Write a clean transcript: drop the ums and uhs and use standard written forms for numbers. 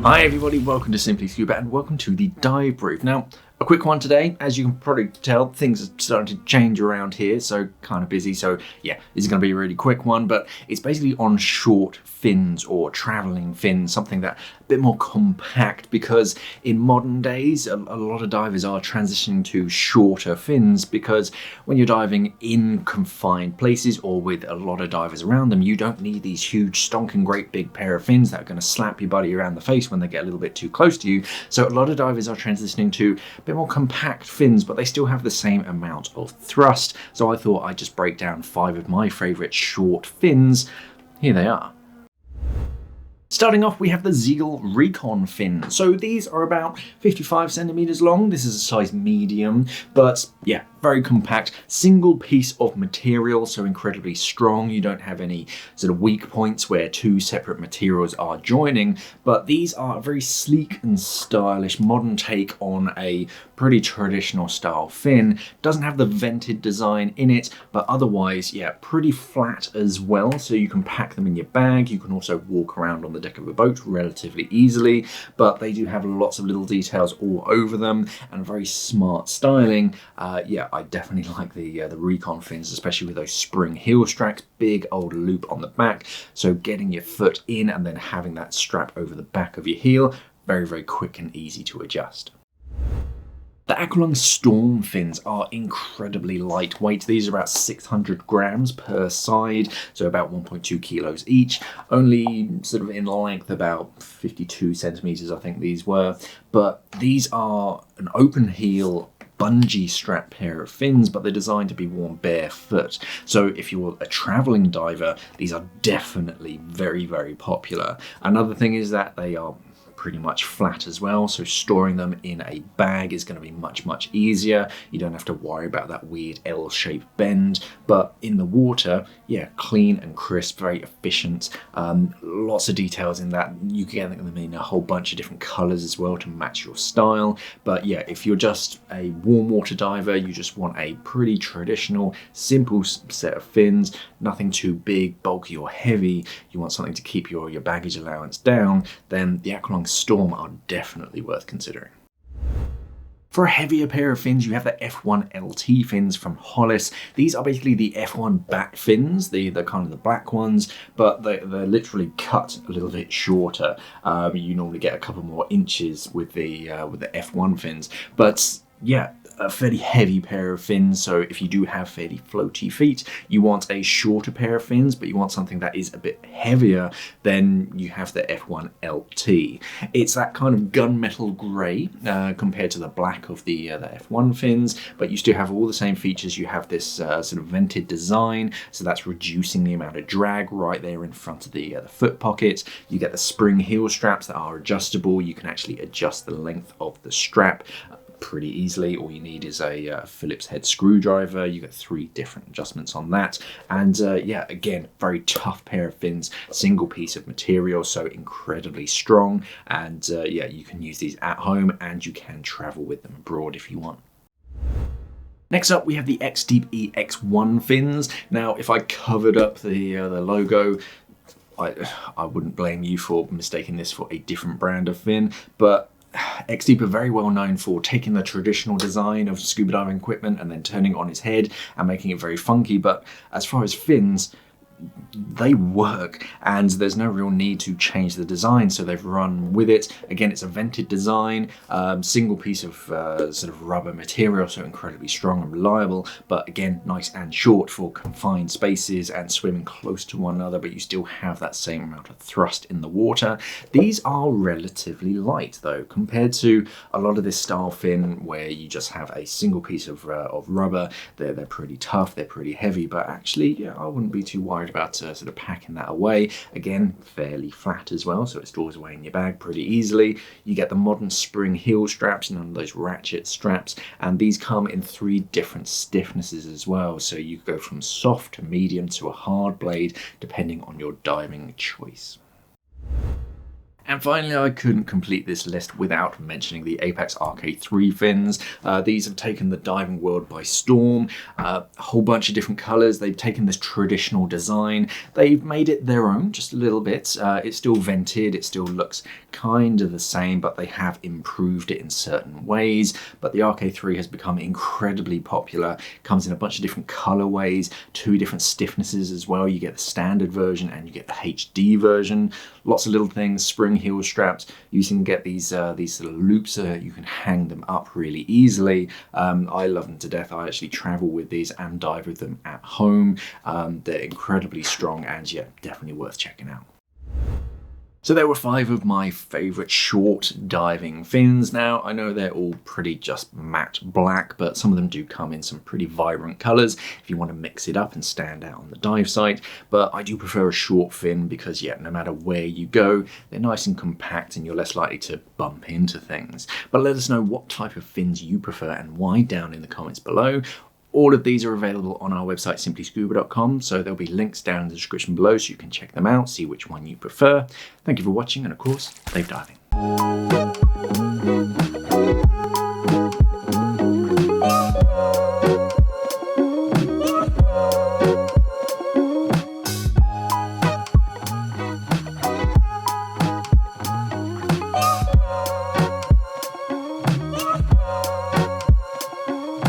Hi everybody, welcome to SimplyScuba and welcome to the dive brief. Now, a quick one today. As you can probably tell, things are starting to change around here, so kind of busy. So yeah, this is going to be a really quick one, but it's basically on short fins or traveling fins, something that a bit more compact, because in modern days, a lot of divers are transitioning to shorter fins, because when you're diving in confined places or with a lot of divers around them, you don't need these huge stonking great big pair of fins that are going to slap your buddy around the face when they get a little bit too close to you. So a lot of divers are transitioning to a bit more compact fins, but they still have the same amount of thrust. So I thought I'd just break down 5 of my favourite short fins. Here they are. Starting off, we have the Zeagle Recon fin. So these are about 55 centimeters long. This is a size medium, but yeah, very compact, single piece of material, so incredibly strong. You don't have any sort of weak points where two separate materials are joining, but these are a very sleek and stylish modern take on a pretty traditional style fin. Doesn't have the vented design in it, but otherwise, yeah, pretty flat as well, so you can pack them in your bag. You can also walk around on the deck of a boat relatively easily, but they do have lots of little details all over them and very smart styling. Yeah, I definitely like the Recon fins, especially with those spring heel straps, big old loop on the back, so getting your foot in and then having that strap over the back of your heel, very, very quick and easy to adjust. The Aqualung Storm fins are incredibly lightweight. These are about 600 grams per side, so about 1.2 kilos each. Only sort of in length about 52 centimeters, I think these were. But these are an open heel bungee strap pair of fins, but they're designed to be worn barefoot. So if you're a traveling diver, these are definitely very, very popular. Another thing is that they are pretty much flat as well, so storing them in a bag is going to be much easier. You don't have to worry about that weird L-shaped bend, but in the water, yeah, clean and crisp, very efficient. Lots of details in that. You can get them in a whole bunch of different colors as well to match your style. But yeah, if you're just a warm water diver, you just want a pretty traditional, simple set of fins, nothing too big, bulky or heavy. You want something to keep your baggage allowance down, then the Aqualung Storm are definitely worth considering. For a heavier pair of fins, you have the F1 LT fins from Hollis. These are basically the F1 back fins, the kind of the black ones, but they're literally cut a little bit shorter. You normally get a couple more inches with the F1 fins, but yeah, a fairly heavy pair of fins. So if you do have fairly floaty feet, you want a shorter pair of fins, but you want something that is a bit heavier, then you have the F1 LT. It's that kind of gunmetal grey compared to the black of the F1 fins, but you still have all the same features. You have this sort of vented design, so that's reducing the amount of drag right there in front of the foot pocket. You get the spring heel straps that are adjustable. You can actually adjust the length of the strap pretty easily. All you need is a Phillips head screwdriver. You get 3 different adjustments on that, and yeah, again, very tough pair of fins, single piece of material, so incredibly strong. And yeah, you can use these at home and you can travel with them abroad if you want. Next up, we have the XDeep EX1 fins. Now, if I covered up the logo, I wouldn't blame you for mistaking this for a different brand of fin, but XDeep are very well known for taking the traditional design of scuba diving equipment and then turning it on its head and making it very funky. But as far as fins, they work and there's no real need to change the design, so they've run with it. Again, it's a vented design, single piece of sort of rubber material, so incredibly strong and reliable, but again, nice and short for confined spaces and swimming close to one another, but you still have that same amount of thrust in the water. These are relatively light though, compared to a lot of this style fin where you just have a single piece of rubber. They're pretty tough, they're pretty heavy, but actually, yeah, I wouldn't be too worried about sort of packing that away. Again, fairly flat as well, so it stores away in your bag pretty easily. You get the modern spring heel straps, none of those ratchet straps, and these come in 3 different stiffnesses as well, so you go from soft to medium to a hard blade depending on your diving choice. And finally, I couldn't complete this list without mentioning the Apeks RK3 fins. These have taken the diving world by storm. A whole bunch of different colors. They've taken this traditional design. They've made it their own just a little bit. It's still vented. It still looks kind of the same, but they have improved it in certain ways. But the RK3 has become incredibly popular. It comes in a bunch of different colorways, 2 different stiffnesses as well. You get the standard version and you get the HD version. Lots of little things, spring heel straps. You can get these little loops so that you can hang them up really easily. I love them to death. I actually travel with these and dive with them at home. They're incredibly strong and yeah, definitely worth checking out. So there were 5 of my favourite short diving fins. Now, I know they're all pretty just matte black, but some of them do come in some pretty vibrant colours if you want to mix it up and stand out on the dive site. But I do prefer a short fin because, yeah, no matter where you go, they're nice and compact and you're less likely to bump into things. But let us know what type of fins you prefer and why down in the comments below. All of these are available on our website, SimplyScuba.com, so there'll be links down in the description below so you can check them out, see which one you prefer. Thank you for watching, and of course, safe diving.